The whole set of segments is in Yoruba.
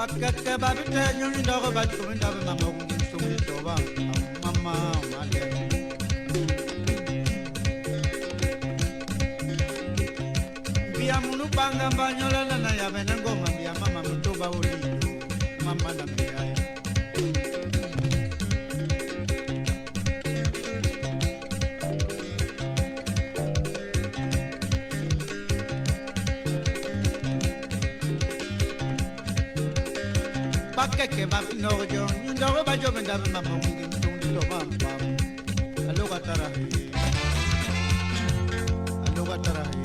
Bakaka babi te nyoni dogo batu ndabe mama kungi sumi toba mama male. Biya munu banga banyola na ya benengo mambia mama mutoba uli mama na biya. Bakeke babi nojo ndogo bajo bendabe mama kungi sumi toba mama. Alo katara he. Alo katara he.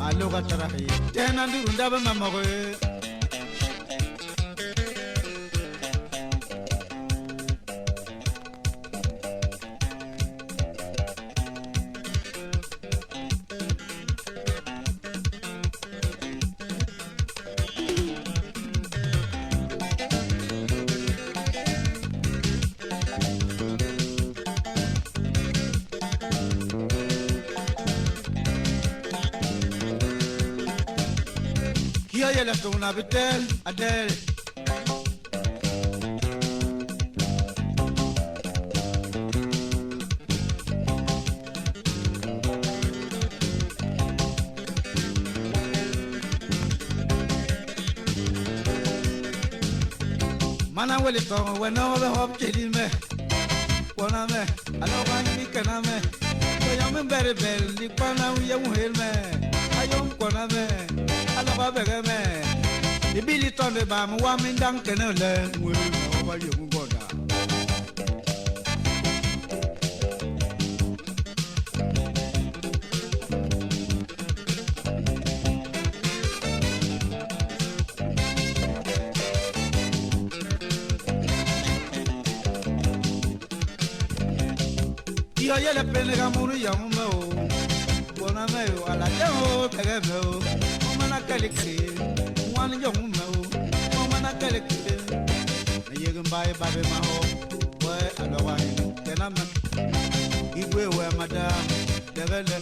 Alo katarahi tena nduru ndabe mama ko Yele tuna bitel adel mana wele to weno be hop chili me wona me alo ban mi kana me to yam bere bel ni pana uye muhel me ayom kona me alo ba bege me ibili tonde ba mu wa min dan kenele mwe no ba yo mu boda yo yele pele ga muru ya mu me o bona me o ala ya o bege me o mana kalike wani yo mu me o mana kalike na yegin bae babe ma ho we alo wa ni kenama igwe we madam degele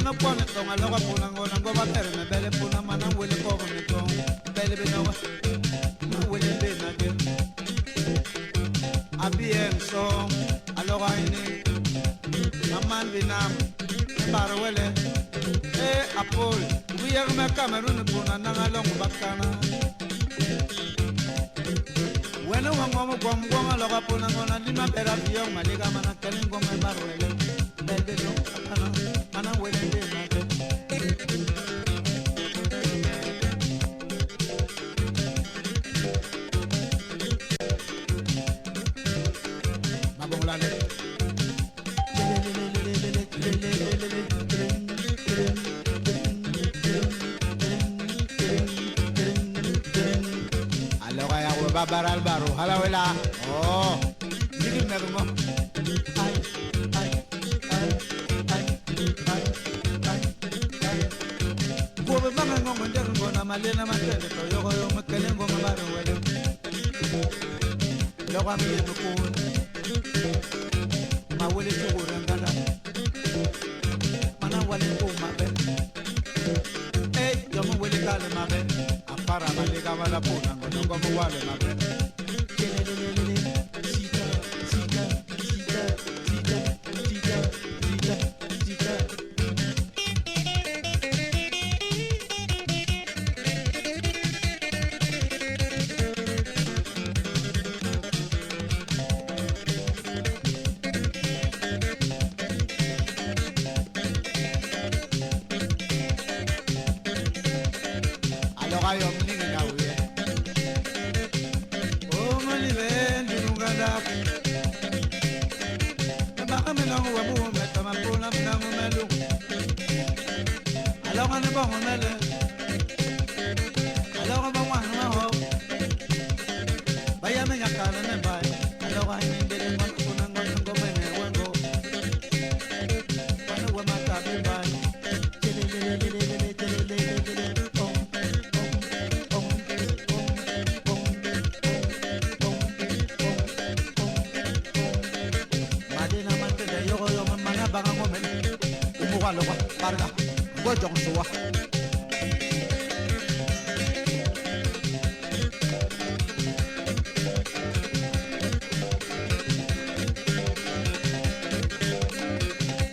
no pone ton a loga puna ngona go bater me bele puna mana wele ko me ton bele be no ma wele be na ge abien so a loga ini aman binam bar wele e apol wi yer me Cameroon puna na long bakana wena wango mo gom gom a loga puna ngona di ma bera biong maliga mana kelin go me bar wele bele no akana mana wele be na ge Babar albaro hala wela oh digi mermo ay ko be mama ngo nder ngo na malena matele to yogo yo makale ngo mabaro wele lo ga mi no ko ma wele to go rangala mana wale ko mabe yo mo wele kale mabe para malega wala puna ngo mo wale mabe sita yo mlingi na uye o mali ben dunga da ba kamela wa bu meta ma pula na melu ala ngane ba ngale ala ba wa na ho ba ya me nyakala ne ba ala wa ni ndele ma kuna ngo me ne wango bana wa mata be ba Loka barga go jong suwa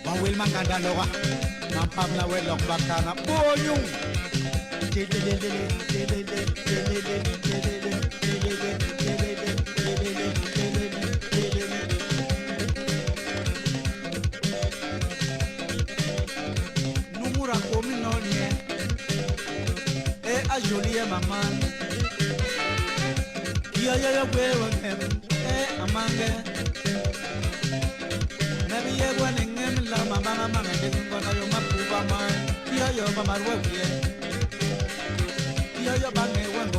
wa wil manganda loka mam pam la wel lok bakana boyung Jolie maman yo gwe wangem amange nabi ye wanengem la mama mama ndengo na yo mapuba man yo mama rwe yo bange wan